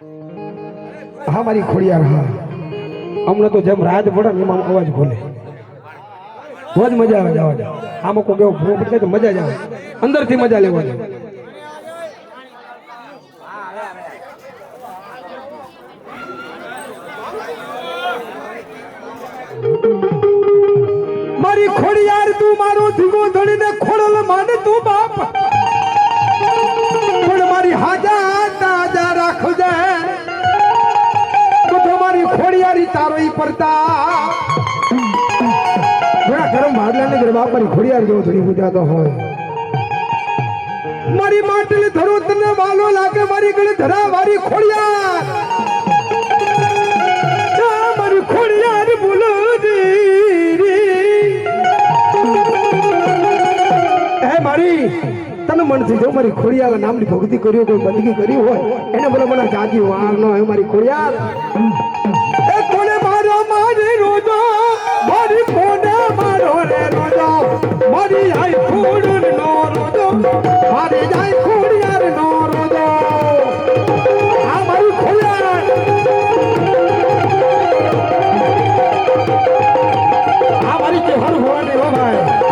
हाँ मारी खोड़ियार हाँ हमने तो जब राज पड़े ने एम अवाज खोले बहुत मजा आवे जावा आम को केव भूरो पड़े तो मजा ज आवे अंदर थी मजा लेवा मारी खोड़ियार तू मारो धीगो धड़ी ने खोड़ल मान तू बाप पण मारी हाजा ताजा राख दे तो तुम्हारी खोड़ियारी तारो ही पड़ता बड़ा गरम भागला ने घर बाप मारी खोड़ियार जो थोड़ी बुझा तो हो मारी माटले धरो तने वालो लागे मारी गले धरा मारी खोड़ियार मारी खोड़ियार बोलो मारी तने मन थी जो मारी खोड़ियार नाम नी भक्ति करियो कोई बंदगी करी हो एने बोले मना जाजी वार नो है मारी खोड़ियार ए कोने मारो मारी रोजो मारी कोने मारो रे रोजो मारी आई खोड़ नो रोजो मारी आई खोड़ियार नो रोजो आ मारी खोड़ियार आ मारी के हर होवा ने हो भाई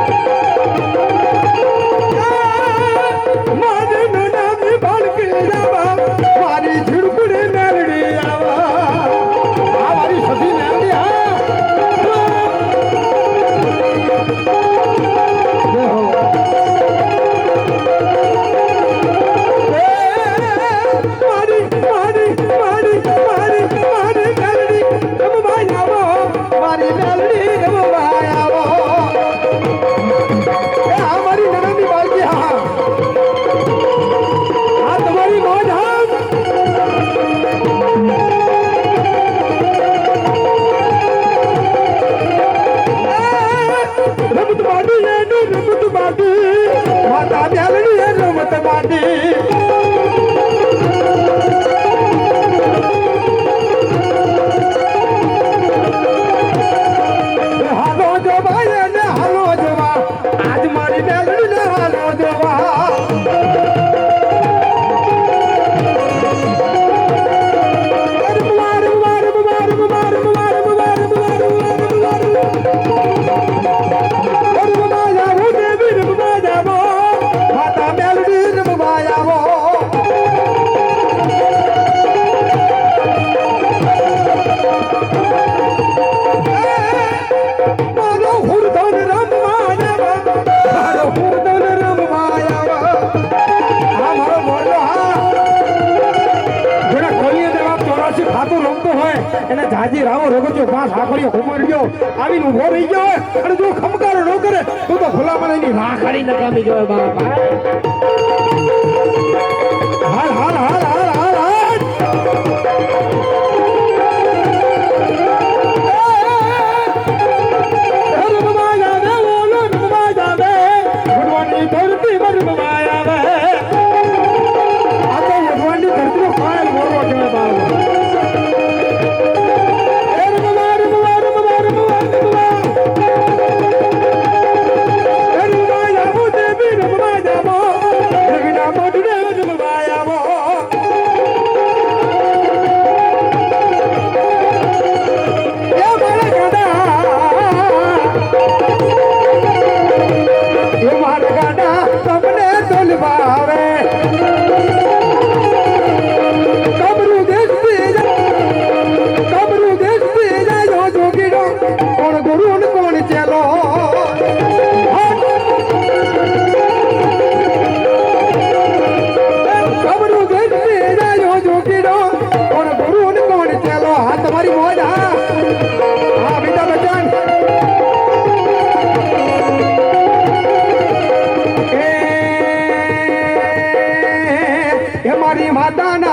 જાજી રાવો રગોજો પાંચ આખડીઓ ઘુમડ્યો આવીને ઉભો રહી ગયો અને જો ખમકારો ન કરે તો ભલામણ એની રાખડી નકામી ગયો બાપ હાલ હાલ હાલ હાલ હાલ હાલ રમવા જાવે ઓલો રમવા જાવે ભગવાનની ધરતી પર રમવા આવે આ તો ભગવાનની ધરતીનો કાયલ મોરવો કહેવાય બાપ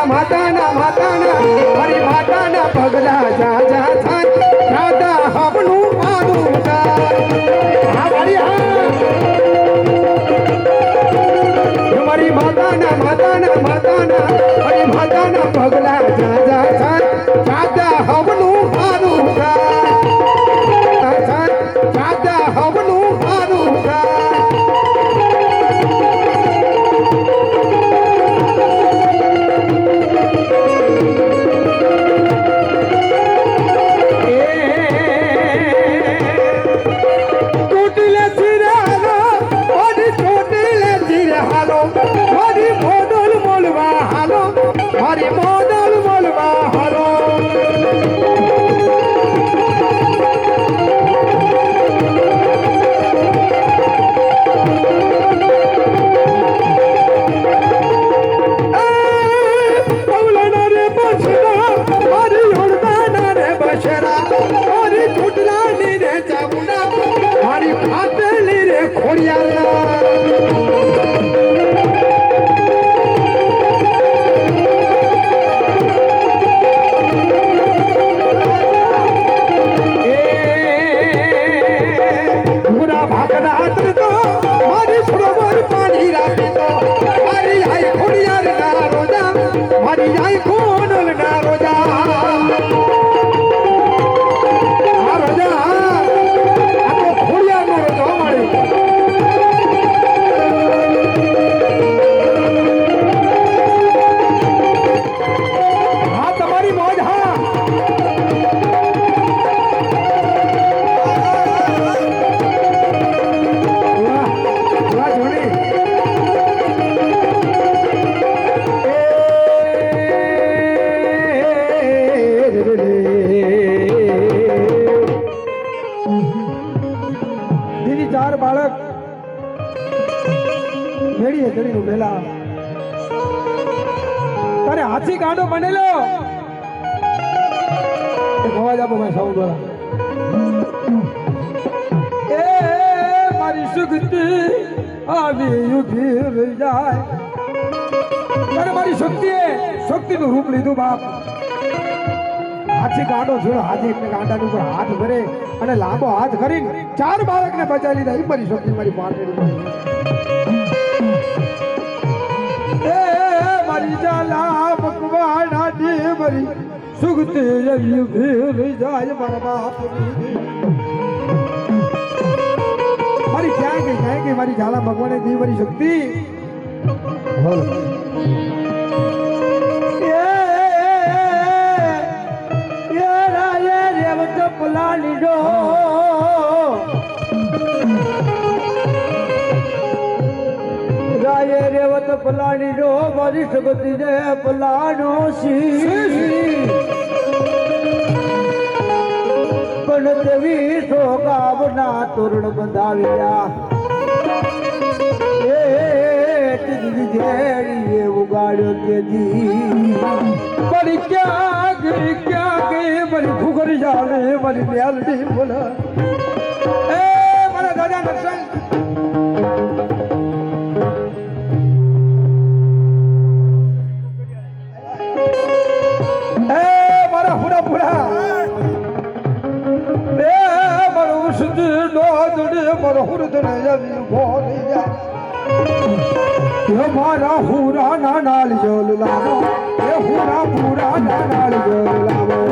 માતાના મારી માતાના પગલા જા જા થાય રાધા હવનું મારું હા મારી હા મારી માતાના મારી માતાના પગલા જા જા થાય રાધા હવનું મારું રાધા હવનું મારું હાથી કાંડો બનેલો અવાજ આપો ભાઈ સાઉન્ડ વાળા એ મારી સુગતી આવી ઉભી રહી જાય ત્યારે મારી શક્તિનું રૂપ લીધું બાપ હાથી કાંડો છોડો હાથી એટલે કાંડાની ઉપર હાથ ભરે અને લાંબો હાથ કરીને 4 બાળકને બચાવી લીધા એ મારી શક્તિ મારી પાટડી એ મારી જાલા ભગવાના દેવરી સુગતી રવિ ભીલ જાય મારા બાપ મારી ક્યાં ગઈ મારી જાલા ભગવાને દેવરી શક્તિ બોલ પલાની જો રાયે રેવત પલાની જો મારી સગતી ને પલાનો સી પણ દેવી સોગાવના તોરણ બંધાવ્યા એ તીજી જેડી ઉગાડ્યો તેજી પડી ક્યાં ગઈ મારી ઘુઘરી જાલે મારી મેલડી બોલા એ મારા દાદા દર્શન એ મારા હુડા એ મારો ઉસદ નો દડે મારો હુરદન આવી બોલી જા એ મારા હુરા ના નાલ જોલ લાવો એ હુરા પૂરા ના નાલ જોલ લાવો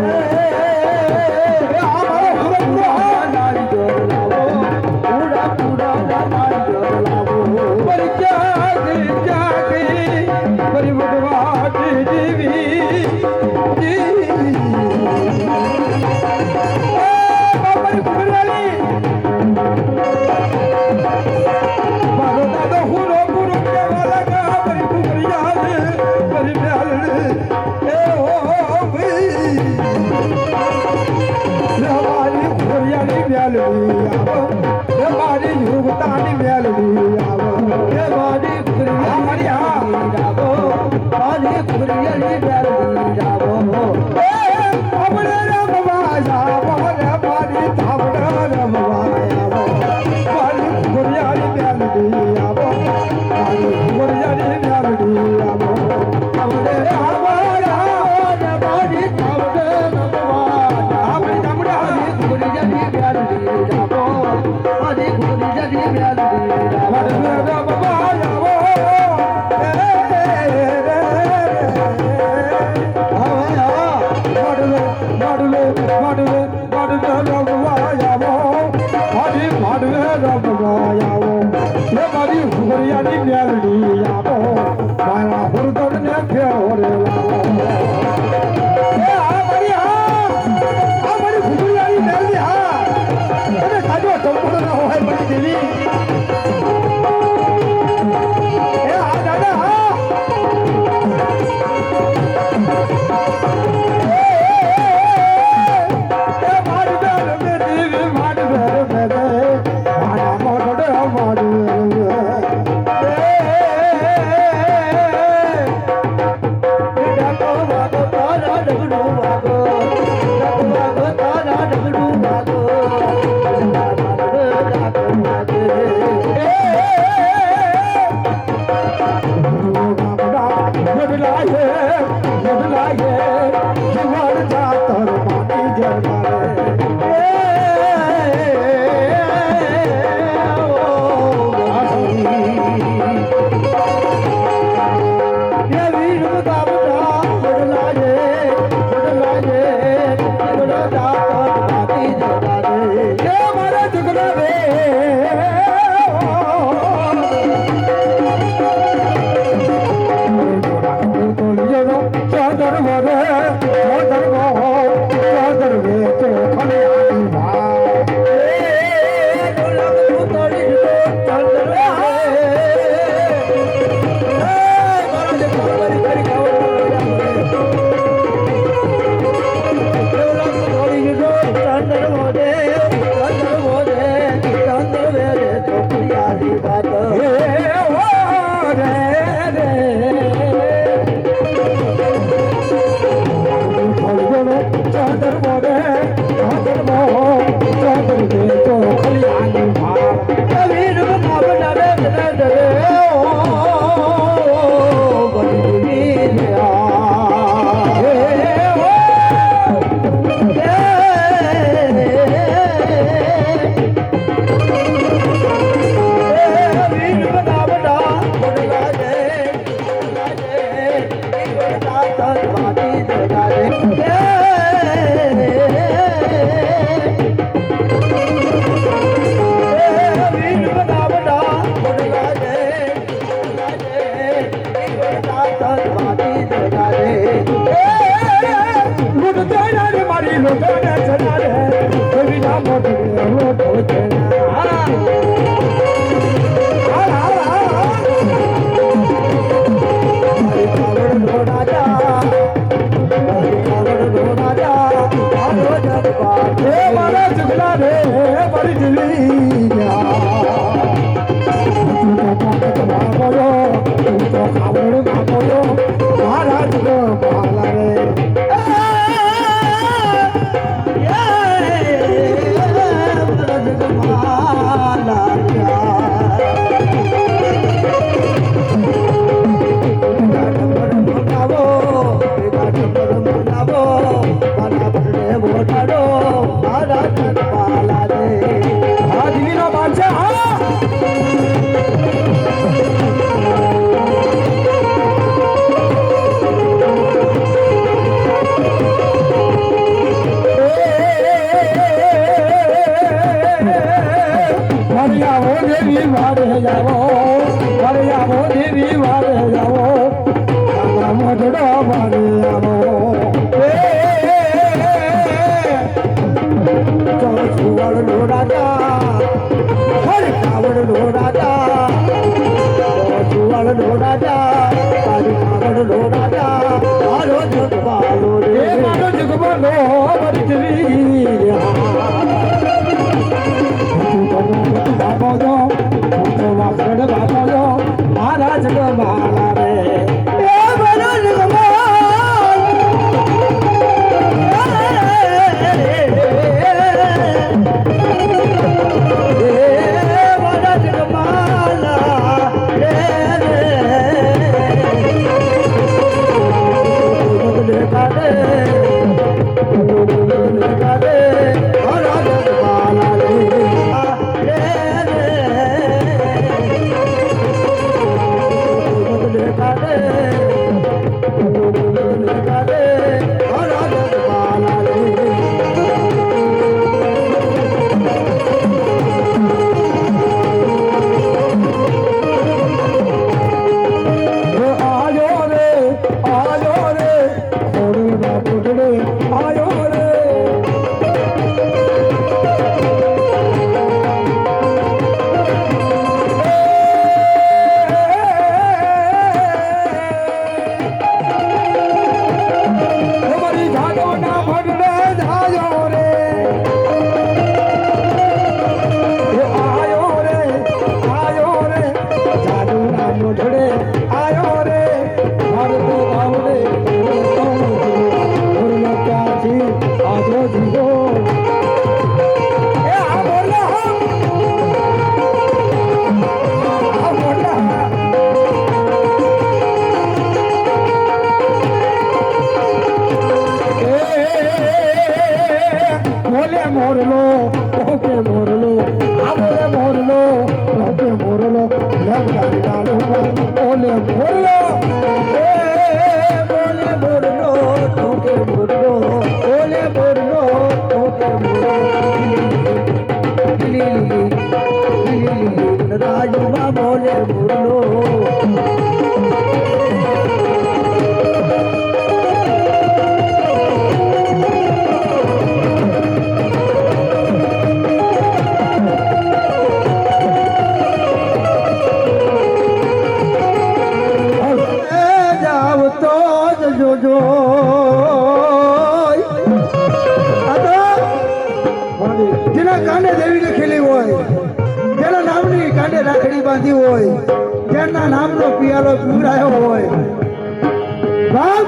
But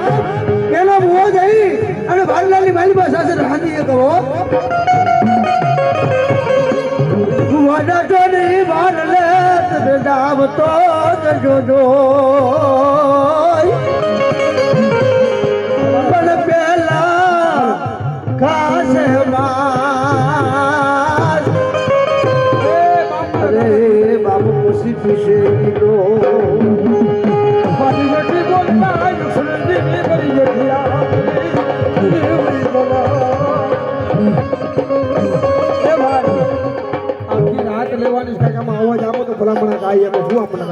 ભાઈ અમે શું આપણે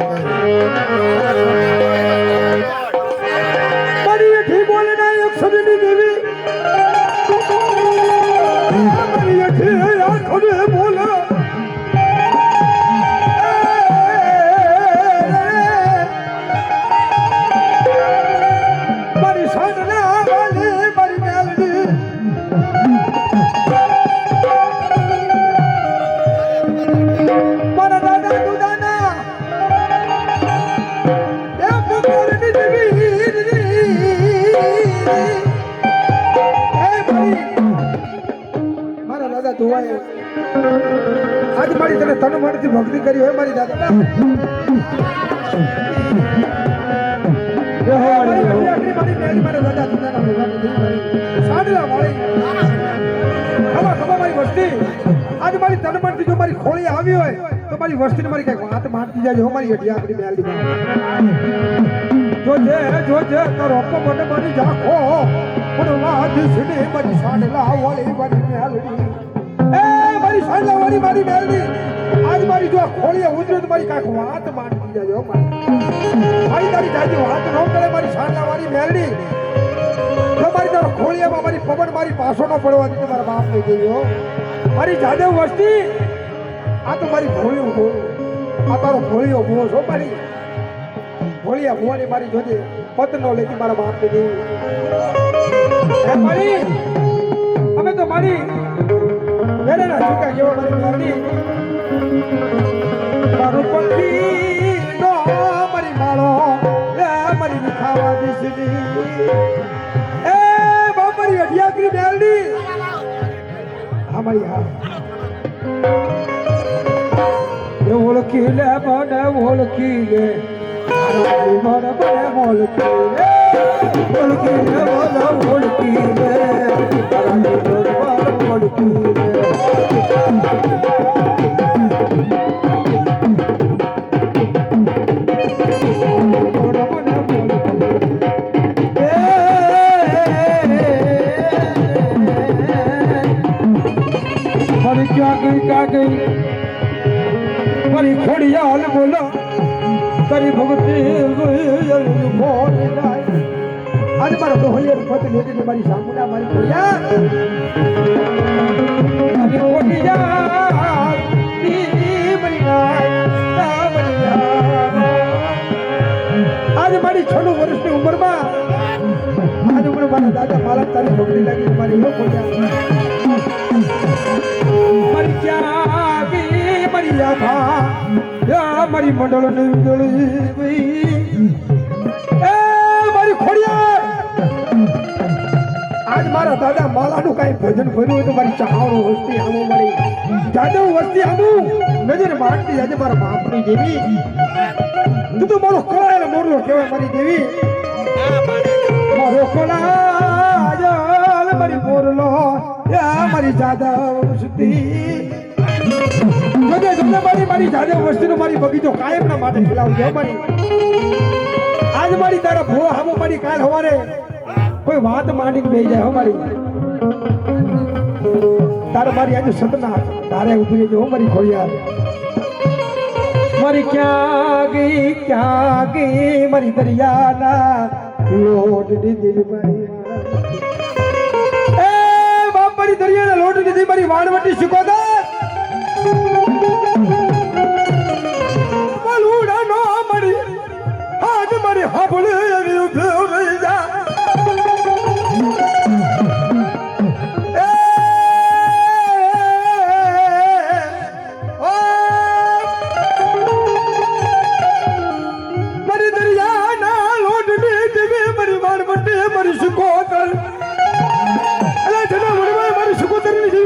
મારી એઠી બોલે ના એક સદની દેવી મારી એઠી આંખોને બોલે મારી સાંડના વાલી મારી મેલડી મારા દાદા દુદાના એ પુકારની દેવી મારા દાદા ધોવાય આજ મારી તને તન મનથી ભક્તિ કરી હોય મારી દાદા આજ મારી તન મનથી જો મારી ખોળી આવી હોય તો મારી વસ્તી મારી કઈ વાત મારતી જાય મારી હટી આપણી મેલડી જો છે તારો અપ્પો મને મારી જાખો પણ વાદી સીડી મારી સાડલા વાળી મારી મેલડી એ મારી સાડલા વાળી મારી મેલડી આજ મારી જો ખોળીએ ઉતરે તો મારી કાંઈક વાત મારતી જાય મારી તારી જાજી વાત ન કરે મારી સાડલા વાળી મેલડી તો મારી તારો ખોળિયામાં મારી પવન મારી પાછો ન પડવા દીધી મારા બાપ ને ગયો મારી જાદવ વસ્તી આ તો મારી ભોળી ઉભો આ તારો ભોળી ઉભો છો મારી ભોળિયા ભુવાની મારી જોજે પત નો લેતી મારા બાપ ને ગઈ મારી અમે તો મારી વેરેના ચૂકા જેવા મારી મેલડી મારું પંખી નો મારી માળો એ મારી ખાવા દીસી એ બાપરી અઢિયાકરી મેલડી અમારી હા એ ઓળખી લે મને ઓળખી લે મને ઓળખી લે ઓળખી લે મને ઓળખી લે ઓળખી લે क्या गई मारी खोड़ियाल बोलो तारी भक्ति आज मारा तो होइए फत लेके ने मारी सामुना मारी खोड़िया मारी खोड़िया नी मरिया आज मारी 6 વર્ષ ની ઉંમર માં आज उम्र मारा दादा माला तारी भक्ति लगी मारी हो खोड़िया મારી ક્યાગી મરિયા ભા યા મારી મંડળ ને ઉજળી એ મારી ખોડિયા આજ મારા દાદા માલાનું કાઈ ભજન ભર્યું હોય તો મારી ચાહણો વસ્તી આમો મારી જાદવ વસ્તી આમો નજર મારતી આજે મારા બાપની દેવી તું તો મારો કળાયેલો મોરલો કહેવાય મારી દેવી મારો કળાયેલ મારી મોરલો મારી જાદવ વસ્તી જોજે મારી જાદવ વસ્તીનો મારી બગીચો કાયમના માટે ખીલાવજો મારી આજ મારી તારા ભો હામો મારી કાલ હવારે કોઈ વાત માંડીને બેહી જાય હો મારી તારે મારી આજે સતના તારે ઉભરી જો મારી ખોડિયાર મારી ક્યાં ગઈ મારી દરિયાના લોટ દીધી મારી મારી દરિયાના લોટ દીધી મારી વાણવટી શીખોદર મલુડા નો મળી આજ મારી હાબળે રહી જા મારી દરિયાના લોટ દીધી મારી વાણવટી મારી શીખોદર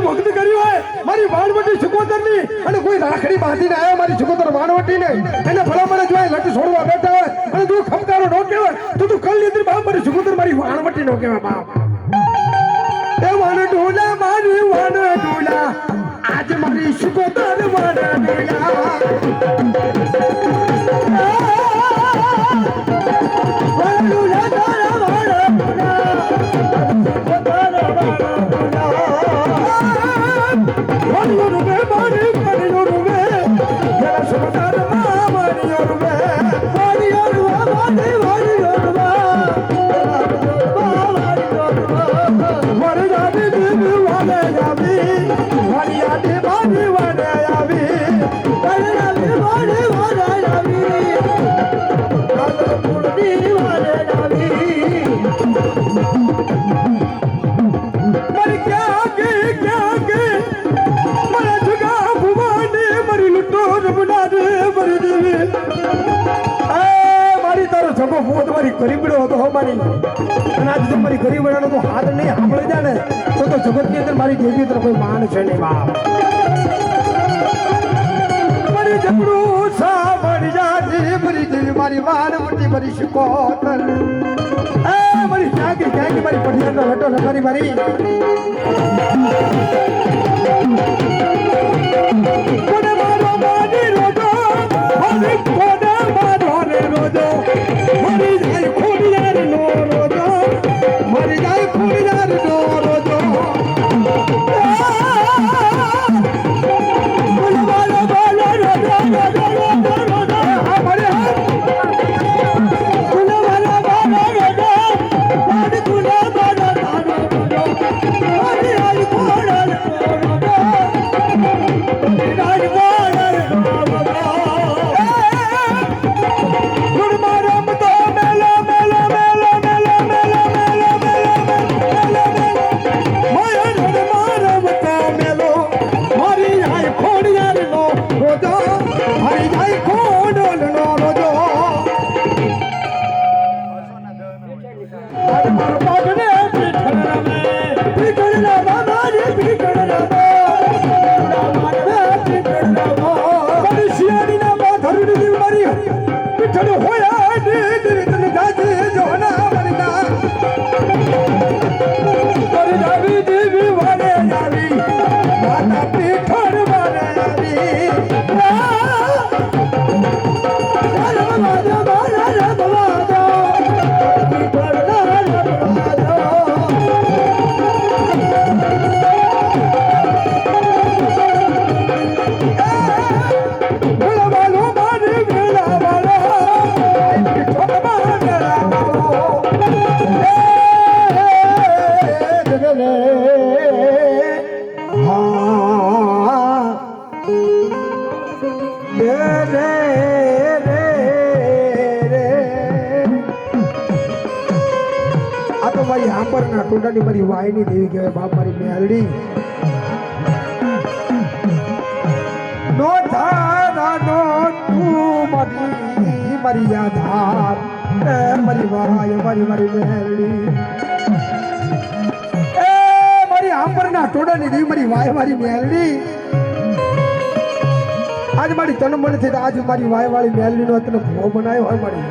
ભક્તિ કરી હોય મારી વાણવટી સુકોતરની અને કોઈ રાખડી બાંધીને આવ્યો મારી સુકોતર વાણવટી ને એને ભલામણ જોઈ લટ છોડવા બેઠા હોય અને તું ખમકારો નો કહેવાય તો તું કલ ની બાપ મારી સુકોતર મારી વાણવટી નો કહેવાય બાપ એ વાણડોલા મારી વાણડોલા આજ મારી સુકોતર વાણડોલા વાણડોલા તારા વાણડોલા What do you do, બાપો હું તમારી ગરીબડો હતો હો મારી અને આજ તમારી ગરીબડાનો તો હાથ નહીં સાંભળી જાય ને તો જગતની અંદર મારી દેવી તરફ કોઈ માન છે નહીં બાપ મારી જબડું સાંભળી જાતી મારી દેવી મારી માન મોટી મારી શિકોતર એ મારી જાગી મારી પઢિયાનો હટો નકારી મારી કોને મારો માની રોજો મારી કોને મારો ને રોજો મારી જાય ખોડિયાર નો રોજો મારી જાય ખોડિયાર નો રોજો બોલો બોલો બોલો રોજો રોજો રોજો મારે બોલો બોલો બોલો રોજો મારી બોલો બોલો તારો રોજો મારી આઈ ખોડિયાર નો રોજો મારી આઈ ખોડિયાર નો રોજો મારી વાયની દેવી કહેવાય બાપ મારી મેલડી નો ધારા નો તું મારી યાધાર એ મારી વાય મારી મેલડી એ મારી આંબરના ટોડાની દેવી મારી વાય મારી મેલડી આજ મારી તન મન થી આજ મારી વાય વાળી મેલડી નો તને ભો બનાવ્યો હોય મારી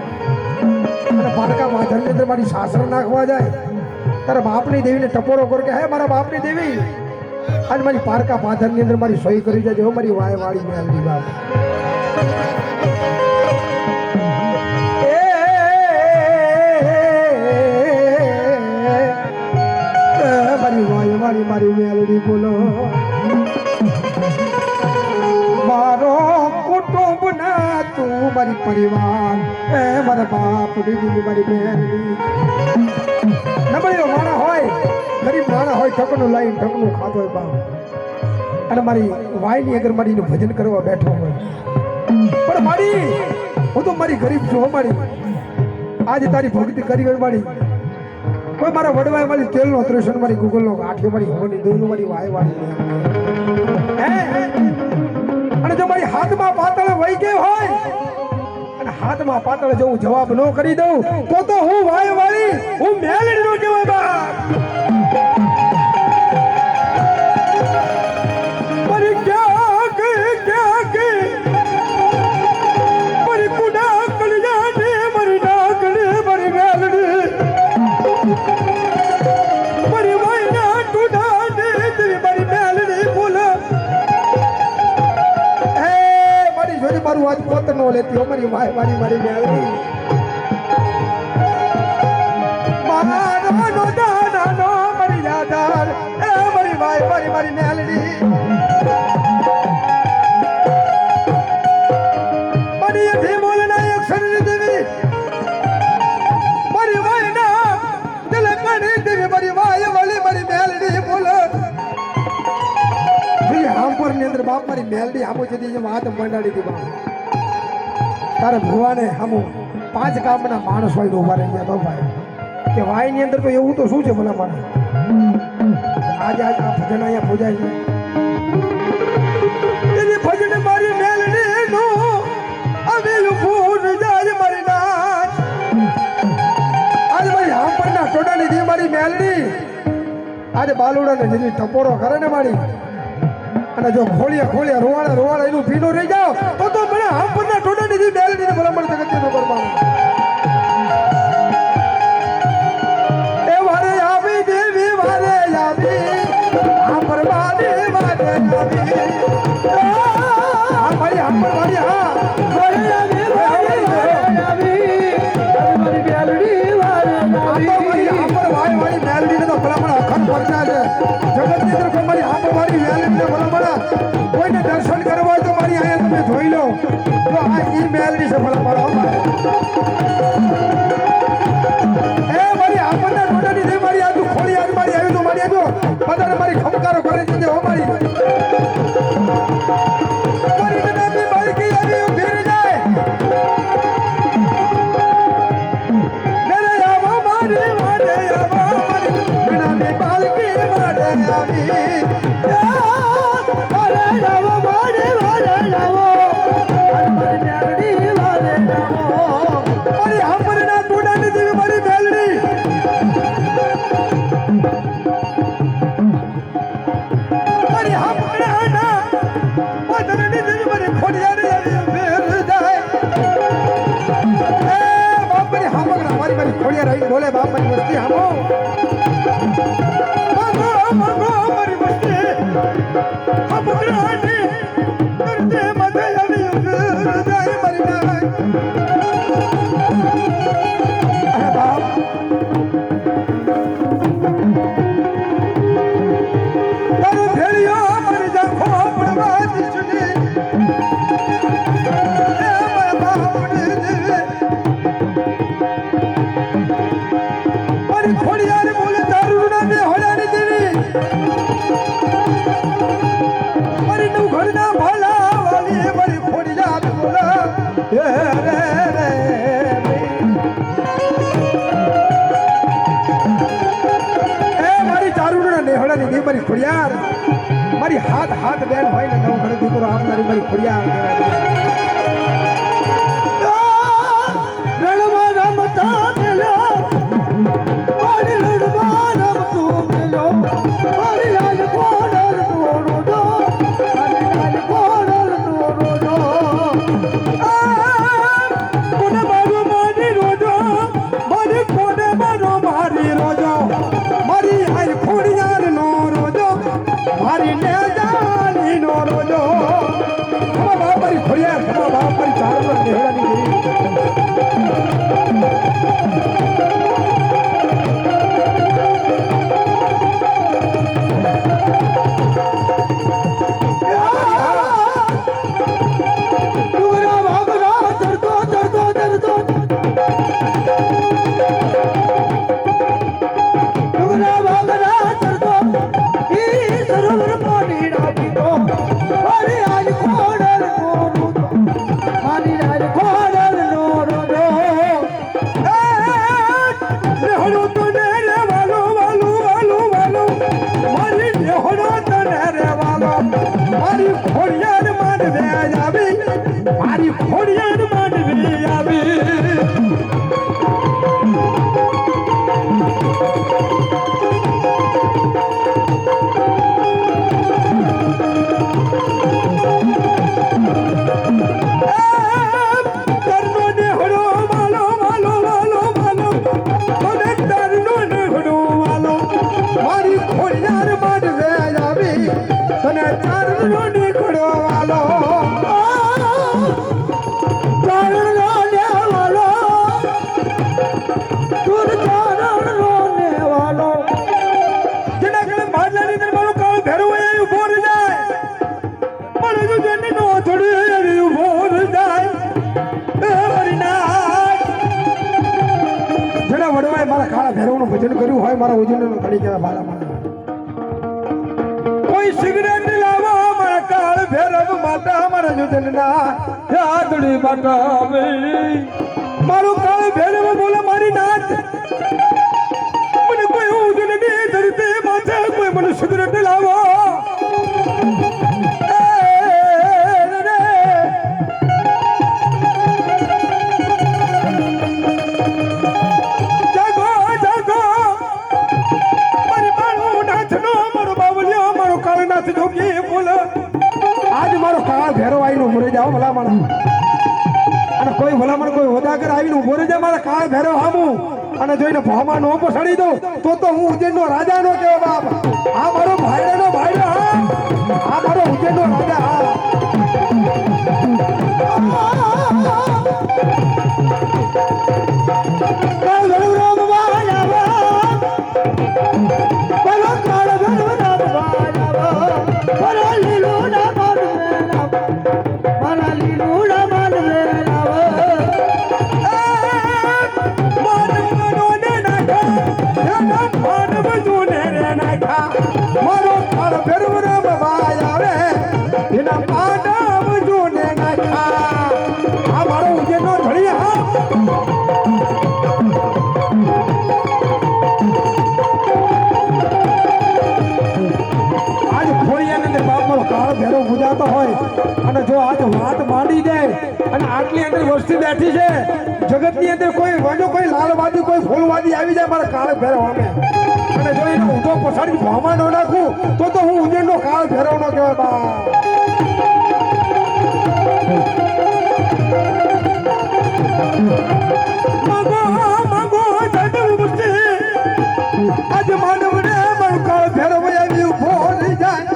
અને પારકા માધરની અંદર મારી સાસરો નાખવા જાય તારા બાપની દેવીને ટપોરો કર કે હે મારા બાપની દેવી આજ મારી પારકા પાથરની અંદર મારી સહી કરી દેજો મારી વાય વાળી મેલડી બાપ મારી વાય વાળી મારી મેલડી બોલો મારો કુટુંબ ના તું મારી પરિવાર એ મારા બાપની દેવી મારી મેલડી નબળીઓ માણા હોય ગરીબ માણા હોય ઠકનું લાઈન ઠકનું ખાતો હોય બાપ અને મારી વાયની અગર મારીનું ભજન કરવા બેઠો હોય પણ મારી હું તો મારી ગરીબ છું મારી આજે તારી ભક્તિ કરી હોય મારી કોઈ મારા વડવાય મારી તેલનો ત્રેસન મારી ગૂગલનો આઠે મારી હોની દોનું મારી વાય વાળી અને જો મારી હાથમાં પાતળ વહી ગઈ હોય અને હાથમાં પાતળ જો હું જવાબ ન કરી દઉં તો હું વાય વાળી હું મેલડી નો કહેવાય બાપ મારી ક્યાં કે મારી કુડા કલિયાને મારી નાકડે મારી મેલડી મારી વાયના ટુડાને તેરી મારી મેલડી બોલ હે મારી જોડી મારું આજ પોત નો લેતી હો મારી વાય મારી મારી મેલડી મારો દાના નો મારી યાદાર એ મારી વાય મારી મારી મેલડી મારી અધી બોલના અક્ષરની દેવી મારી વાયના દિલકણી દેવી મારી વાય વાળી મારી મેલડી બોલ હામપુરની અંદર બાપ મારી મેલડી હામો જતી જે વાત મંડાડી હતી બાપ તારે ભુવાને હામો 5 ગામના માણસ હોય ઉભા રહી ગયા તો ભાઈ કે વાયની અંદર તો એવું તો શું છે ભલા મારે આજે આ ભજન અહીંયા પૂજાય છે એની ભજન મારી મેલડી નો હવે ફૂટ જાય મારી નાચ મેલડી આજે બાલુડાને જેવી ટપોરો કરે ને મારી અને જો ખોળિયા રોવાળા એનું ભીનો રહી જાવ તો મને આમ પરના ટોડાની જે મેલડીને ભલામણ જગત નો કરવાનો એ વારે આવી દેવી વારે આવી આ પરમાની વારે આવી આ મારી આમ પરમાની હા વારે આવી મારી મેલડી વારે આવી આમ પર વાળી મેલડીને તો ભલામણ અખંડ પડતા છે જગતની અંદર મારી આમ મારી મેલડીને ભલામણ કોઈને દર્શન કરવા હોય તો મારી અહીંયા તમે જોઈ લો તો આ ઈ મેલડી છે ભલામણ બધાને મારી ખમકારો કરે છે હો મારી નનામી બાળકી આવી ઉભી જાય મેરે આવો મારી વાડે આવો મારી નનામી બાળકી વાડે આવી અરે આવો મારી વાડે આવો મારી મેલડી વાડે આવો મારી હામરના ટોડાની જેવી મારી મેલડી बोले बाप मेरी बस्ती हमो मंगो मेरी बस्ती हम रानी करते मजे अभी जाए मरी जाए अरे बाप तारू भेड़ियो मरी जा खो पड़वा दिसनी खोड़ियार बोले दारूना ने होलानी देवी मरी नु घरना भला वाली मरी खोड़ियार बोला ए रे रे ए मारी दारूना ने होलानी देवी मरी खोड़ियार मारी हाथ बेन होय ने नव घर दीकरो आपनारी मरी खोड़ियार रणमा रमता देला ભજન કર્યું હોય મારા ઉજવનો ઘડી કેવા બાલા કોઈ સિગરેટ લાવો મારા કાળ ભેરવ માતા મારા જુદનના યાદડી બટાવે મારું કાળ ભેરવ બોલે મારી નાત મને કોઈ ઉજન દે ધરતી માથે કોઈ મને સિગરેટ લાવો નથી જોગી બોલ આજ મારો કાળ ભેરો આવીને મરે જાવ ભલામણ અને કોઈ ભલામણ કોઈ હોદાગર આવીને ઉભો રહી જાય મારા કાળ ભેરો હામું અને જોઈને ભામાં નો પછાડી દઉં તો હું ઉજ્જૈનનો રાજા નો કહેવો બાપ આ મારો ભાઈડો ભાઈડો હા આ મારો ઉજ્જૈનનો રાજા હા અને જો આજ વાત માંડી જાય અને આટલી અંદર વસ્તી બેઠી છે જગતની અંદર કોઈ વાજો કોઈ લાલવાદી કોઈ ફૂલવાદી આવી જાય મારા કાળ ભેરવ અમે અને જો એને ઊંધો પછાડી ભામાં ન નાખું તો હું ઉજ્જૈનનો કાળ ભેરવ નો કહેવાય બા આજ માનવને મારું કાળ ભેરવ આવી ઉભો થઈ જાય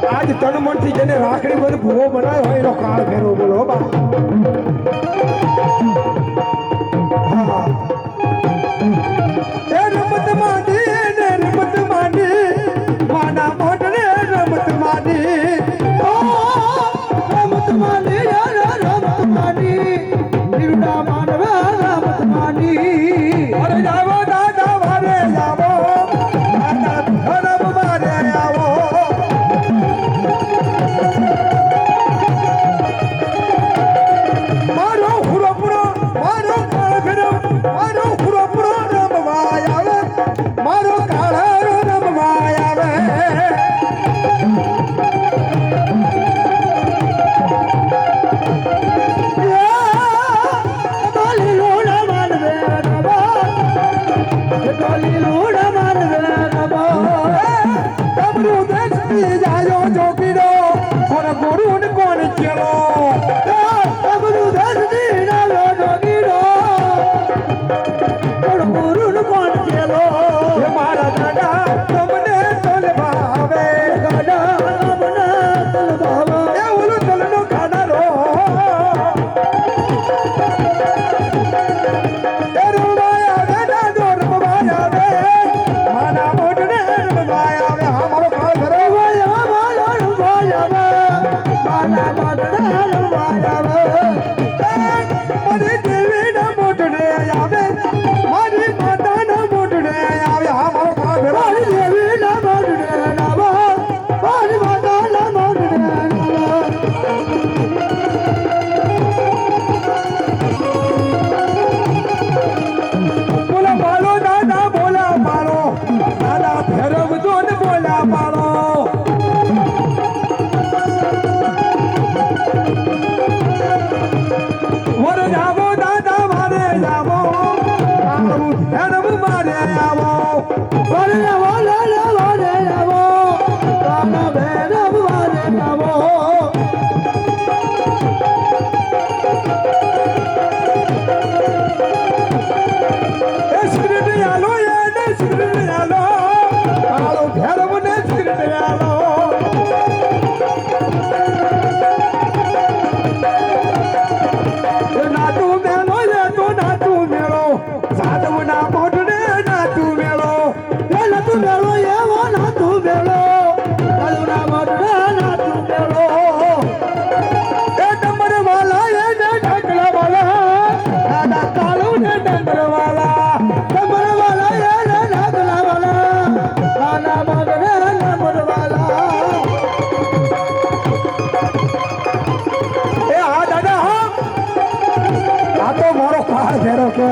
આજ તનમનથી જેને રાખડી બધું ભૂવો બનાવ્યો હોય એનો કાળ ફેરવો બોલો બા એ રમત માંડી ને રમત માંડી માના મોટને રમત માંડી રમત માંડી રમત માંડી નિરુડા માનવા રમત માંડી અરે જાવો દાદા વારે જાવો દાદા ધરમ મારે આવો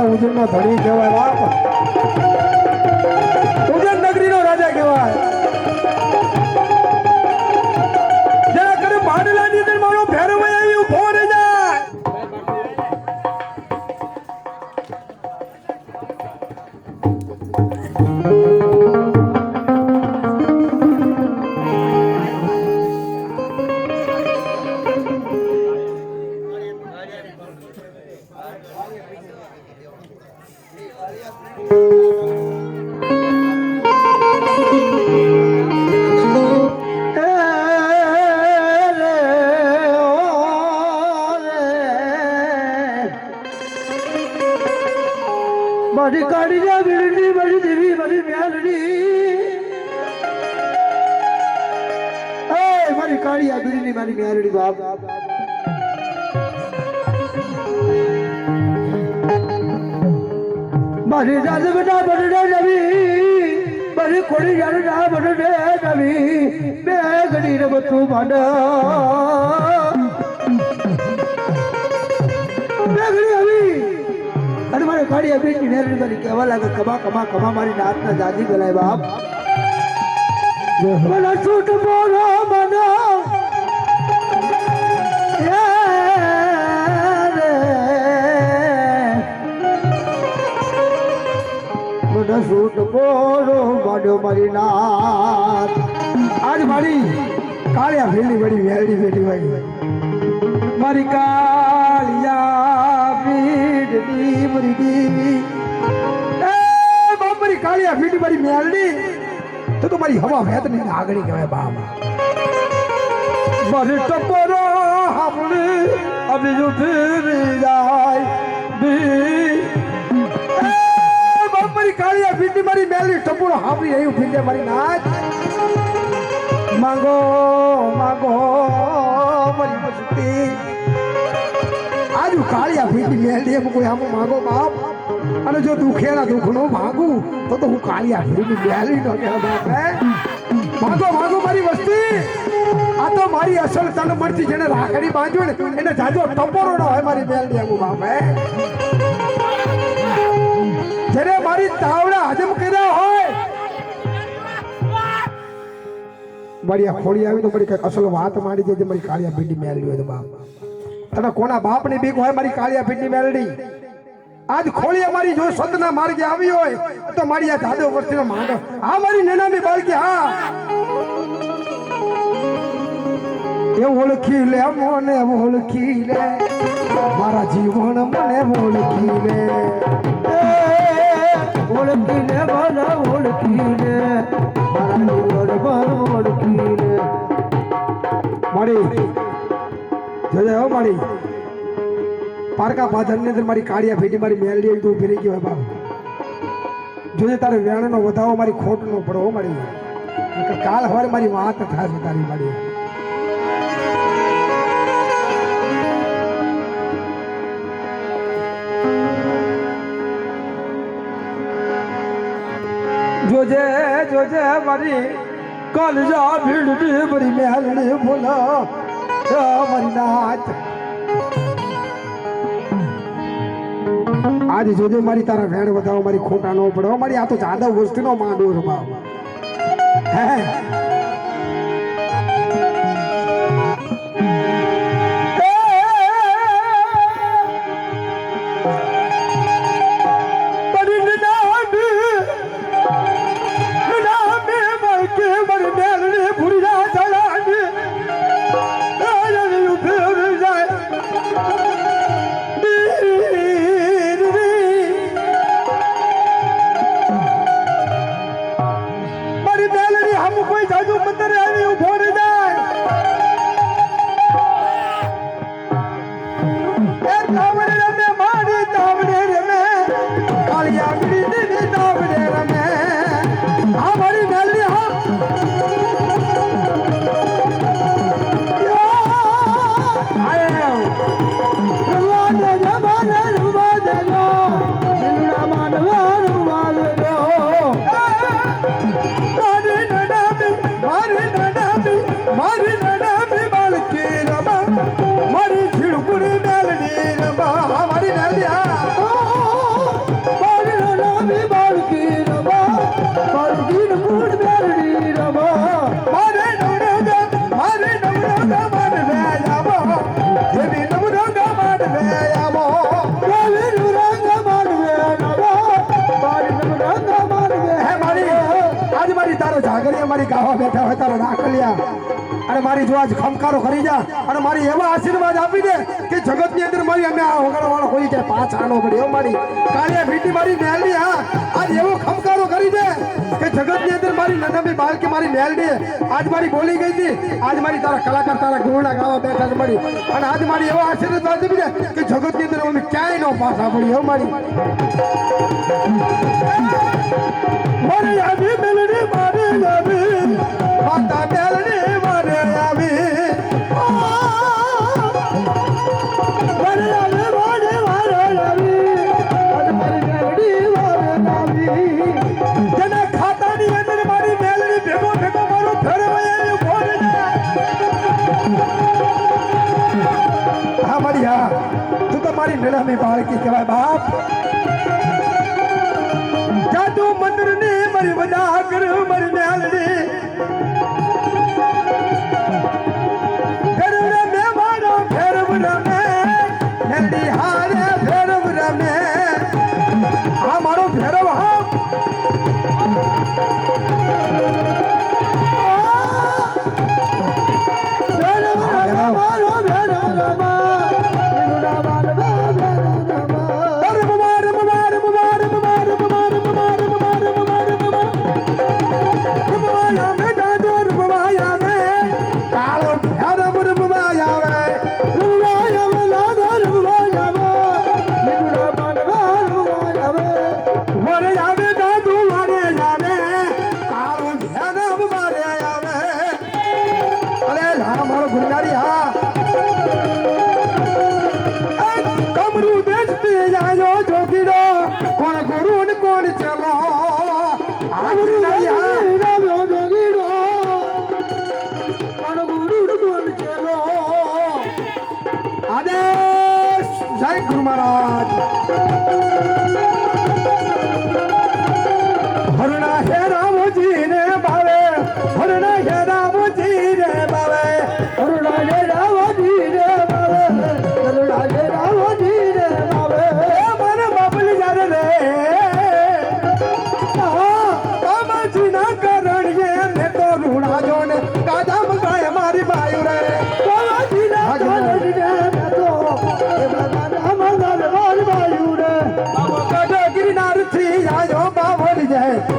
ઉજ્જૈનનો ધણી કહેવાય બાપ ઉજ્જૈન નગરીનો રાજા કહેવાય જરા કરે બાડલાની અંદર મારો ભેરવાઈ આવી ઉભો રહી જાય કાળી આબીની મારી મેરડી બાપ મારી રાજ બેટા બડડે નવી મારી કોડી જાડા બડડે નવી બે ઘડી રે બતું ભાડ બે ઘડી આવી અને મારી કાળી આબીની મેરડી મારી કહેવા લાગે કમા કમા કમા મારી નાતના જાજી ગલાય બાપ મને છૂટ બોલો મને મને છૂટ બોલો માડ્યો મારી નાત આજ મારી કાળિયા ભીલી બડી વેલડી બેઠી હોય મારી કાળિયા ભીડની મારી દેવી એ બાપ મારી કાળિયા ભીડી મારી મેલડી તો મારી હવા વેત ની આગળી કહેવાય બાબા મારી ટપરો હામણી અભી જો ફીરી જાય બી બાપ મારી કાળિયા ભીડી મારી મેલી ટપરો હામણી રહ્યું ફીરે મારી નાચ માંગો માંગો મારી મસ્તી આજુ કાળિયા ભીડી મેલી એમ કોઈ આમ માંગો બાપ અને જો દુખેલા દુખ નો માગું તો હું કાળિયા ભીડી મેલી નો કહેવા બાપ માગો માગો મારી વસ્તી આ તો મારી અસલ તન મળતી જેને રાખડી બાંધ્યો ને એને જાજો ટપોરો ન હોય મારી મેલડી આવું બાપ જેને મારી તાવડા હજમ કર્યા હોય મારી આ ખોડી આવી તો મારી કઈ અસલ વાત માંડી જે મારી કાળિયા ભીડી મેલડી હોય તો બાપ તને કોના બાપ ની બીક હોય મારી કાળિયા ભીડી મેલડી આજ ખોળી અમારી જો સતના માર્ગે આવી હોય તો મારી આ જાદવ વર્ષનો માંડો હા મારી નેનાની બાળકી હા એ ઓળખી લે મને ઓળખી લે મારા જીવન મને ઓળખી લે ઓળખી લે મને ઓળખી લે મારા જીવન મને ઓળખી લે મારી જોજે હો મારી પારકા પાદર ની અંદર મારી કાળિયા ભેટી મારી મેલડી તું ફેરી ગયો બાપ જોજે તારે વેણ નો વધાવો મારી ખોટ નો પડો મારી કાલ હવારે મારી વાત થાય તારી મારી જોજે જોજે મારી કાલજા ભીડડી મારી મેલડી બોલા મારી નાચ आज जोजे मारी तारा भेड़ बताओ मारी खोटा नो पड़ो मारी आ तो ज्यादा वस्तु नो मांडो रे बाप है મારી ગાવા બેઠા હોય તારો રાખલિયા અને મારી જો આજ ખમકારો કરી જા અને મારી એવા આશીર્વાદ આપી દે કે જગત ની અંદર મારી અમે આ વગાડવા વાળો કોઈ કે પાછાનો પડે એવો મારી કાળિયા ભીટી મારી મેલડી હા આજ એવો ખમકારો કરી દે કે જગત ની અંદર મારી નનમી બાળકી મારી મેલડી આજ મારી બોલી ગઈ હતી આજ મારી તારા કલાકાર તારા ગુણના ગાવા બેઠા છે મારી અને આજ મારી એવો આશીર્વાદ આપી દે કે જગત ની અંદર અમે ક્યાંય નો પાછા પડી એવો મારી મારી આવી મેલડી મારી આવી માતા મેલડી મારે આવી નનામી બાળકી કહેવાય બાપ જાદુ મંત્ર ને મારી બધા કર મારી મેલડી ગરુડ મે મારો ફેરવ રમે નંદી હારે ફેરવ રમે આ મારો ફેરવ હા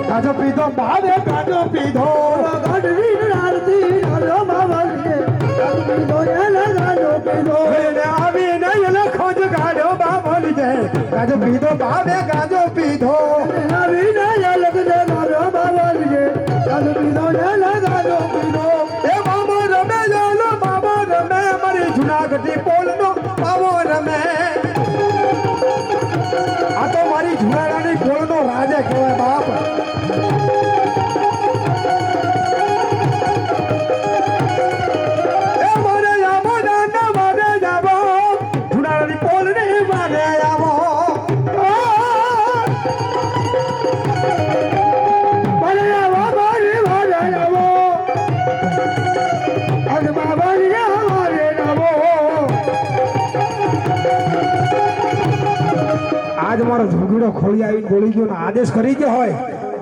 કાજો પીધો બાવે કાજો પીધો ગઢવી નારતી નરો બાવળીએ કાજો પીધો એને કાજો પીધો એને આવી નયન ખોજ ગાડો બાવળીએ કાજો પીધો બાવે કાજો પીધો આવી નયન લગને નરો બાવળીએ કાજો પીધો એને કાજો પીધો એ બાબો રમે જોલો બાબો રમે મારી જુનાગઢી પોલનો બાબો રમે આ તો મારી જુનાગઢી પોલનો રાજા કહેવાય બાપ આજ મારો જોગીડો ખોળી આવીને બોલી ગયો ને આદેશ કરી ગયો હોય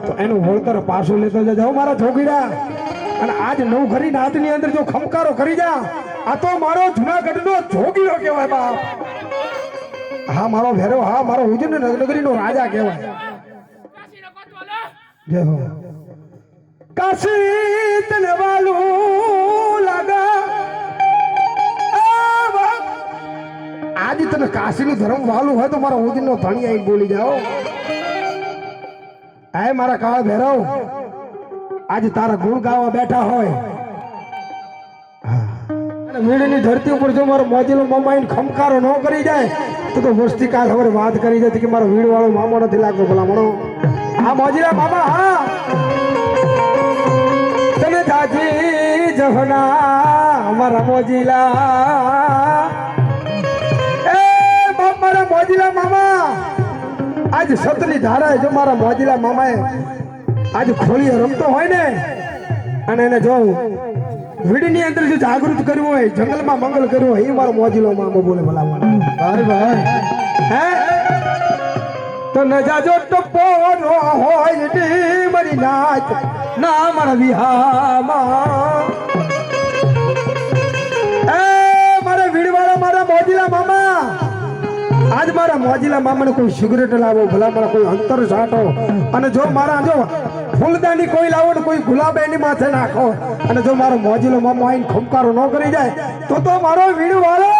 તો એનું વળતર પાછું લેતો જજો મારા જોગીડા અને આજ નવ ઘરી નાતની અંદર જો ખમકારો કરી જા આ તો મારો જુનાગઢનો જોગીડો કહેવાય બાપ હા મારો ભેરો હા મારો ઉજ્જૈન નગરીનો રાજા કહેવાય જય હો કાશી તને વાલું લાગા આજે તને કાશીનું ધર્મ વાલું હોય તો મારા ઉદીનો ધણી આવીને બોલી જાઓ આય મારા કાળ ભેરવ આજે તારા ગુણ ગાવા બેઠા હોય અને વીડની ધરતી ઉપર જો મારો મોજીલો મામા આવીને ખમકારો ન કરી જાય તો વસ્તી કાલ હવે વાત કરી જતી કે મારો વીડ વાળો મામો નથી લાગતો ભલામણો આ મોજીલા મામા હા તમે જાજી જહના અમારા મોજીલા મારા મોજીલા મામા આજ સતની ધારા જો મારા મોજીલા મામાએ આજ ખોલીએ રમતો હોય ને અને એને જો વીડની અંદર જો જાગૃત કર્યું હોય જંગલમાં મંગલ કર્યું હોય એ મારો મોજીલો મામો બોલે ભલામણ ભાઈ ભાઈ હે તો ન જાજો ટપો નો હોય ડી મારી નાચ ના મારા વિહામાં એ મારા વીડવાળા મારા મોજીલા મામા આજ મારા મોજીલા મામાને કોઈ સિગરેટ લાવો ભલા મારા કોઈ અંતર સાટો અને જો મારા જો ફૂલદાની કોઈ લાવો ને કોઈ ગુલાબ એની માથે નાખો અને જો મારો મોજીલો મામો આવીને ખમકારો ન કરી જાય તો મારો વીડ વાળો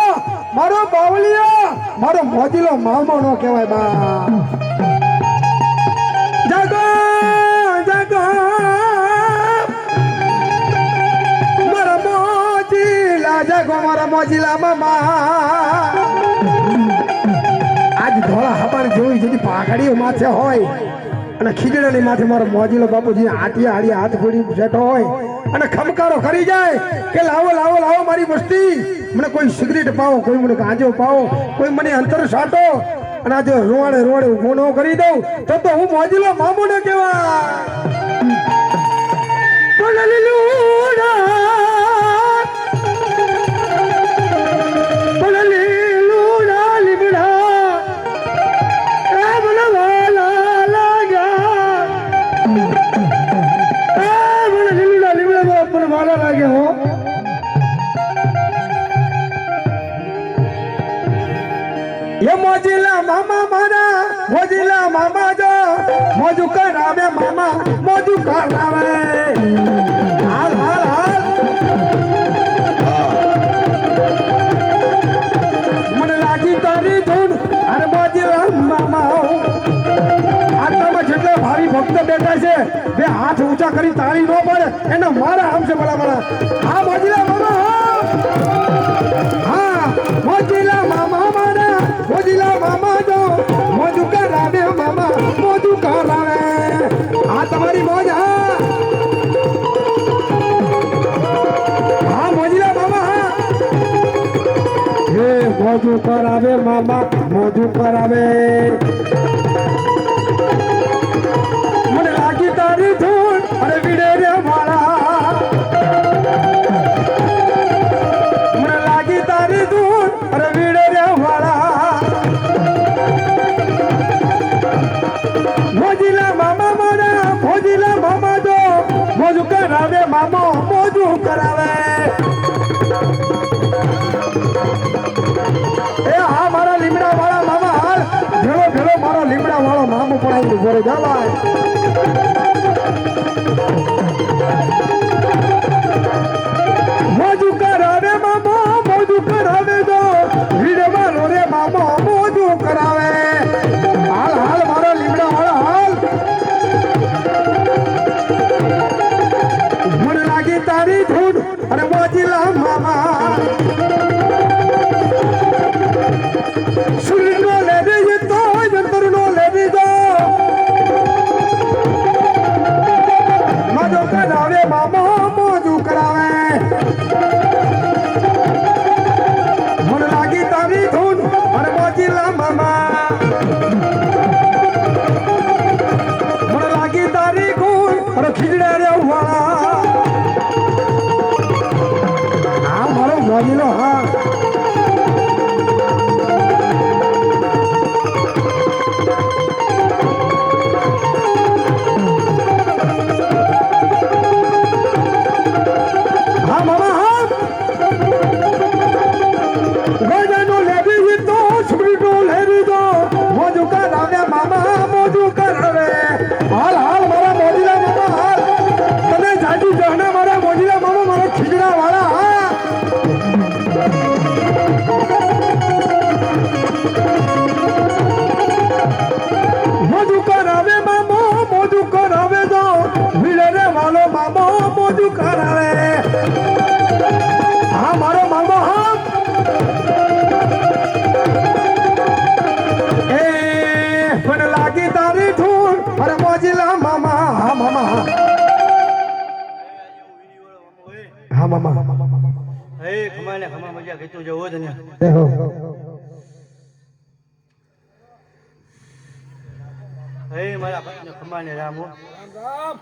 મારો બાવલિયો મારો મોજીલો મામો નો કહેવાય બા જાગો જાગો મારા મોજીલા જાગો મારા મોજીલા મામા આજ ધોળા હબાણ જોઈ જેની પાઘડીઓ માથે હોય અને ખીજડાની માથે મારો મોજીલો બાપુજી આટિયા હાડી હાથ ફોડી બેઠો હોય અને ખમકારો કરી જાય કે લાવો લાવો લાવો મારી વસ્તી, મને કોઈ સિગરેટ પાવો, કોઈ મને ગાંજો પાવો, કોઈ મને અંતર સાટો, અને આજે રોવાડે રોવાડે ઊભો ન કરી દઉં તો હું મોજીલો મામો ને કહેવાય. મોજીલા મામા મારા, મોજીલા મામા જો મોજુ કરાવે મામા, મોજુ કરાવે. હાલ હાલ હાલ મને લાગી તારી ધૂન અને મોજીલા મામા. આટલામાં જેટલા ભાવિ ભક્ત બેઠા છે બે હાથ ઊંચા કરી તાળી ન પડે એને મારા આમ છે ભલા ભલા. હા મોજીલા મામા, હા મોજીલા મામા મારા, મોજીલા મામા જો મોજુ કરાવે મામા, મોજુ કરાવે. આ તમારી મોજ. હા મોજીલા મામા, હા હે મોજુ કરાવે મામા, મોજુ કરાવે. મને લાગી તારી ધૂન અરે વિડે રે વાળા, મને લાગી તારી ધૂન અરે વિડે રે વાળા. મોજીલા મામા મારા, મોજીલા મામા જો મોજુ કરાવે મામો, મોજુ કરાવે. એ હા મારા લીમડા વાળા મામા, હાલ ભેળો ભેળો મારો લીમડા વાળો મામો પણ આવી ઘરે જવાય. મોજુ કરાવે મામો, મોજુ કરાવે જો વીડવાનો રે મામો, મોજુ કરાવે. હાલ હાલ મારો લીમડા વાળો હાલ. મને લાગી તારી ધૂન અને મોજીલા મામા. સૂર્ય નો લેવી તો જંતર નો લેવી દો, મોજુ કરાવે મામો, મોજુ કરાવે. મને લાગી તારી ધૂન અને મોજીલા મામા. મને લાગી તારી ધૂન અને ખીજડા રે વાળા. હા મારો મોજીલો. હા મારા ભાઈને ખમાને રામ રામ.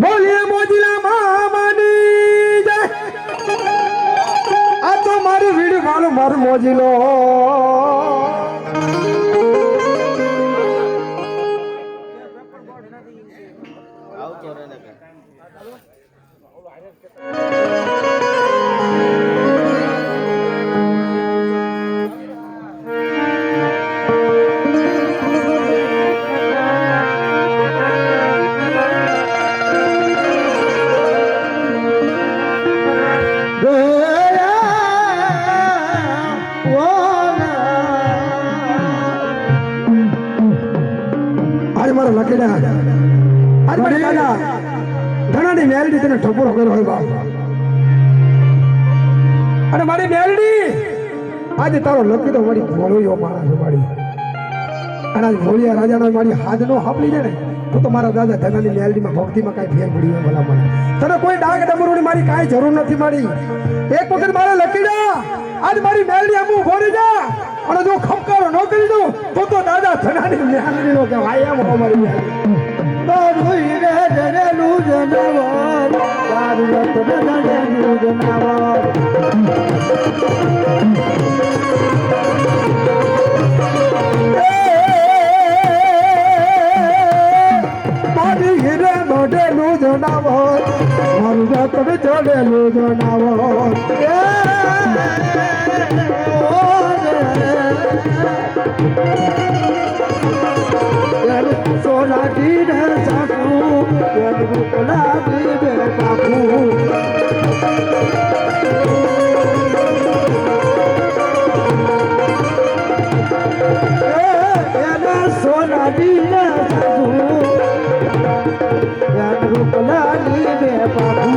બોલીએ મોજીલા મામાની જય. આ તો મારું વીડ વાળું મારું મોજીલો. મારા લકેડા આજ મારી દાદા ધણાની મેલડી તને ઠપોરો કર્યો હોય બાપ અને મારી મેલડી આજે તારો લકી તો મારી ભોળિયો માણસ છે મારી અને આજ ભોળિયા રાજાનો મારી હાથનો હાપલી છે ને તો મારા દાદા ધનાની મેલડીમાં ભક્તિમાં કાંઈ ફેર પડી હોય ભલા મને તને કોઈ ડાગ ડમરૂની મારી કાંઈ જરૂર નથી મારી એક વખત મારા લકીડા આજ મારી મેલડી આમ ભોળી જા અને જો ખમકારો ન કરી દઉં તો દાદા ધનાની મેલડીનો કે ભાઈ એમ હો મારી મેલડી રે જરેલું જનાવર તારું રતન જરેલું જનાવર મારી હીરે મોઢેલું જનાવર મારું રતન જરેલું જનાવર સોના દી ને સાસુ કલા દી બે બાપુ સોના દી ને સાસુ કલા દી બે બાપુ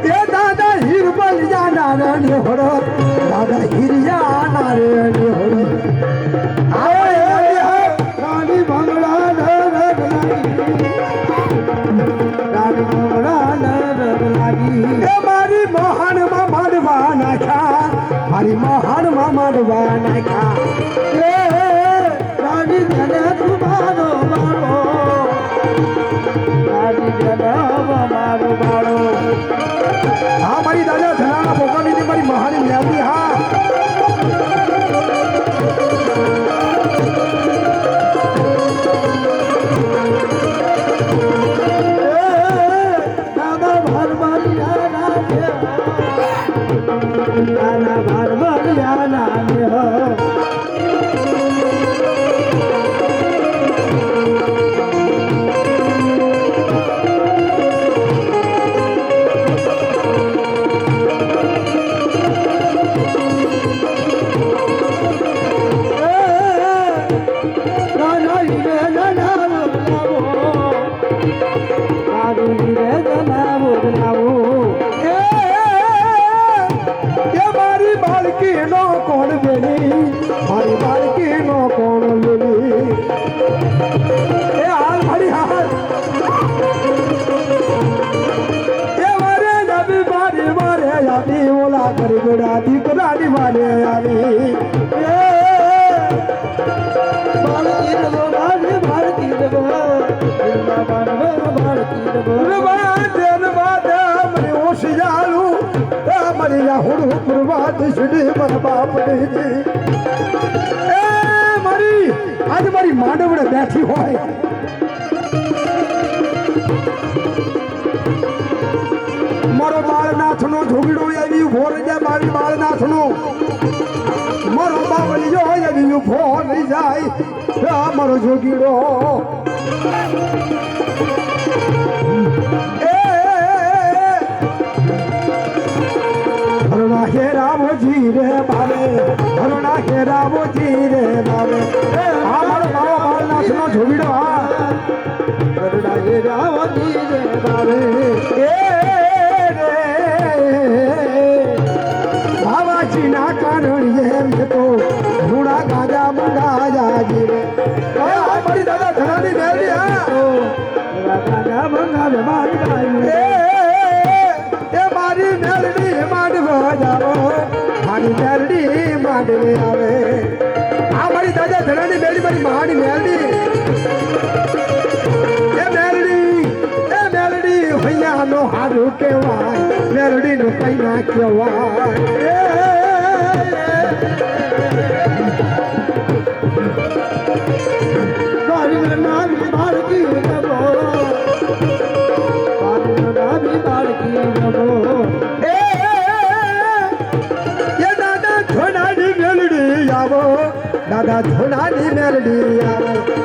દાદા હીરબલ જાના રે હોડો દાદા હિરિયા ના રે હોડો રાણી બંગલા મારી મોહન માં માંડવા નાખ્યા મારી મોહન માં માંડવા નાખ્યા રાણી જને તુમારો મારો રાણી જને મારો મારો હા મારી દાદા ધનાના પોકાની મારી મહાની મેલડી હા આજે મારી માંડવડે બેઠી હોય મારો બાળનાથ નો ઝોગડો આવી ઉભો રહી જાય મારી બાળનાથ નો મારો બાવલિયો આવી ઉભો રહી જાય મારો ઝોગીડો હરણા હે રામજી રે બારે હરણા હે રામજી રે બારે આ મારો બાવો બાળનાથ નો ઝોગડો હા હરણા હે રામજી રે બારે બાવાજી ના કારણીએ મેં તો ઘોડા ગાજા મંગા જાજી રે મારી દાદા ધનાની મેલડી હા ગાજા મંગા મારી મારી મેલડી માંડવા જાવો મારી મેલડી માંડવે આવે આ મારી દાદા ધનાની મેલડી મારી મહાની મેલડી ભૈયા નો હારું કેવાય મેલડી નું કઈ ના કેવાય દાદા ધોનાની મેલડી આવો દાદા ધોનાની મેલડી આવો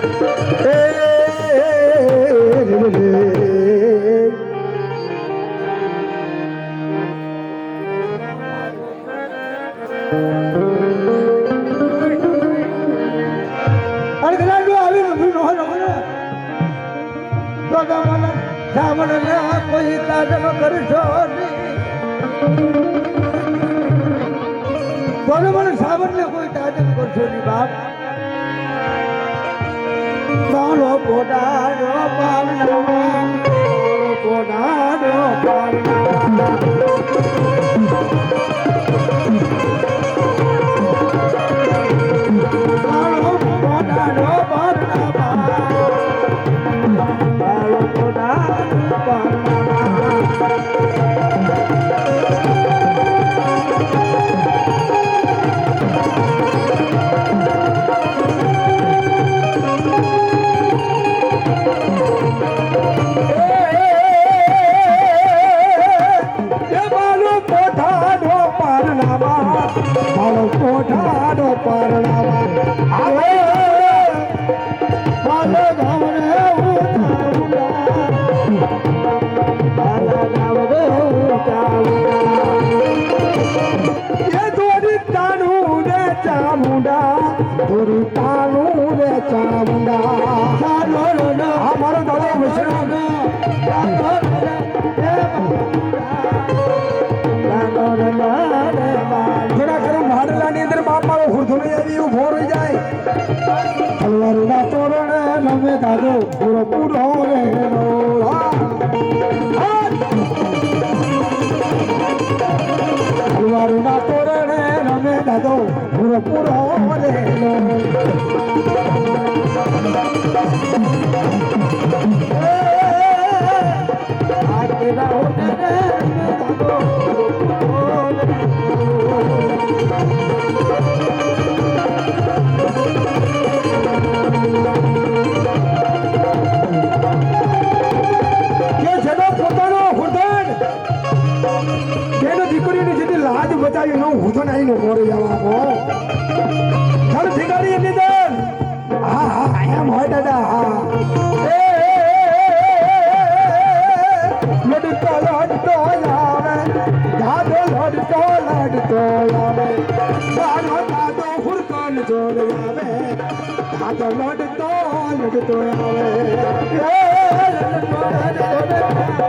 સાવણના કોઈ તાજમ કરશો બોલો બોલો સાવણને કોઈ તાજમ કરશો નહીં બાપ મારો પોટાનો પારણા પોટાનો પારણા પૂરો પૂરો હલવારુના તોરણે રમે દાદો પૂરો પૂરો બતાવ્યું નો હું તો નહીં નો મોરે જવા ચાલ ઠીકાડી એની દર હા હા એમ હોય દાદા હા લડતો આવે દાદો લડતો આવે દાદો હુરકાન જોડ આવે દાદો લડતો આવે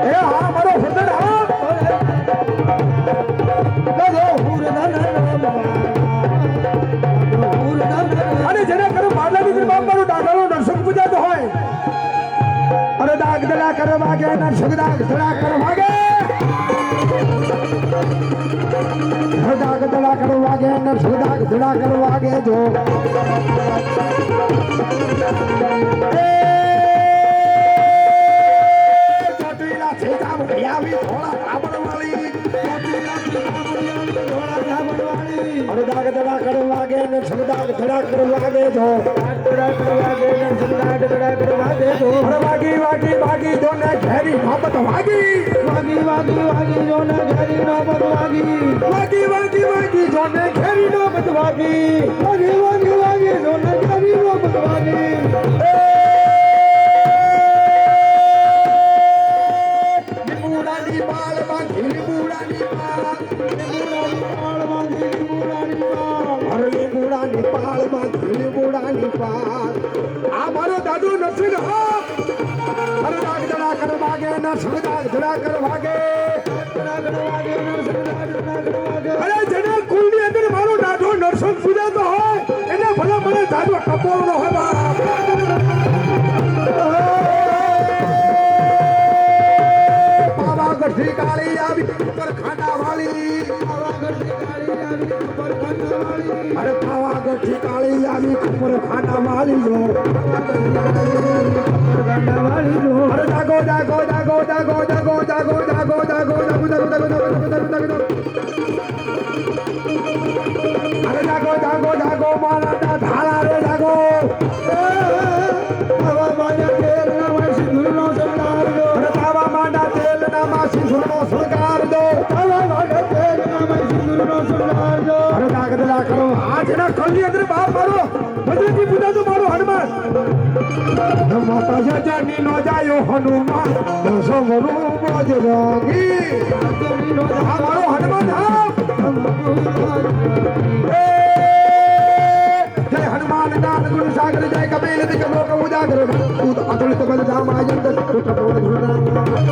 એ હા મારો હુરદન હા અને જેને કરો માદલાની બાપ મારું દાદાનો દર્શન પૂજાતો હોય અરે દાગ દડા કરે વાગે નરસક દાગ દડા કરે વાગે દાગ દડા કરે વાગે નરસક દાગ દડા કરે વાગે જો ચોટીલા છેતા ભૈયાવી થોડા કાબડવાળી અરે દાગ દડા કર વાગે ને સગદાગ ધડા કર વાગે જો ધડા કર વાગે ને સગદાગ ધડા કર વાગે જો અરે વાગી વાગી વાગી જો ને ઘેરી મોહબ્બત વાગી વાગી વાગી વાગી જો ને ઘેરી મોહબ્બત વાગી વાગી વાગી વાગી જો ને ઘેરી મોહબ્બત વાગી વાગી વાગી વાગી જો ને ઘેરી મોહબ્બત વાગી લીંબુડાની પાળ બાંધી લીંબુડાની પાળ આ મારો દાદુ નરસિંહ અરે દાગ દડા કર વાગે નરસિંહ દાગ દડા કર વાગે અરે જેને કુલની અંદર મારો દાદો નરસિંહ પૂજાતો હોય એને ભલે ભલે દાદો કપોળનો હોય બાપ પાવાગઢથી કાળી આવી ઉપર ખાંડા વાળી અરે પાવાગઢથી કાળી આવી ઉપર ખાંડા વાળી જો અરે જાગો જાગો જાગો જાગો જાગો જાગો જાગો જાગો જાગો જાગો અરે જાગો જાગો જાગો મારા ધારા રે જાગો બાબા માયા તેલ ના સિંદૂરનો શણગાર દો અરે બાબા માના તેલ ના સિંદૂરનો શણગાર દો બાબા માના તેલ ના સિંદૂરનો શણગાર દો અરે જાગદલા કરો આજ ના કલની અંદર બાપ મારો ભદ્રજી પૂજા તો મારો હનુમાન માતા જજાની નો જાયો હનુમાન સમરૂ બજરંગી આ મારો હનુમાન જય હનુમાન દાન ગુણ સાગર જય કપિલ દિગ લોક ઉજાગર અતુલિત બલ ધામ આયંત કુટ બોધ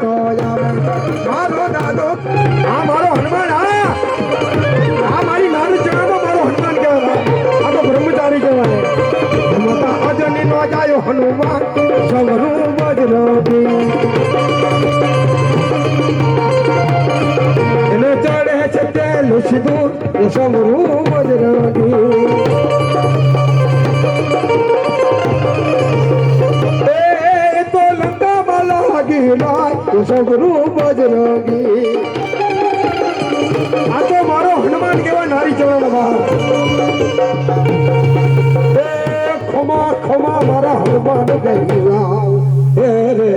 તો આવે મારો દાદો આ મારો હનુમાન આ મારી નાની ચણામાં મારો હનુમાન કહેવાય આ તો બ્રહ્મચારી કહેવાય માતા અજની નો જાયો હનુમાન સવરું બજરંગી એને ચડે છે તેલ સિંદૂર એ સવરું બજરંગી એ તો લંકામાં લાગી લાય એ સવરું બજરંગી આ તો મારો હનુમાન કેવા નારી ચરણમાં એ ખમા ખમા મારા હનુમાન ગઈ રાવ હે રે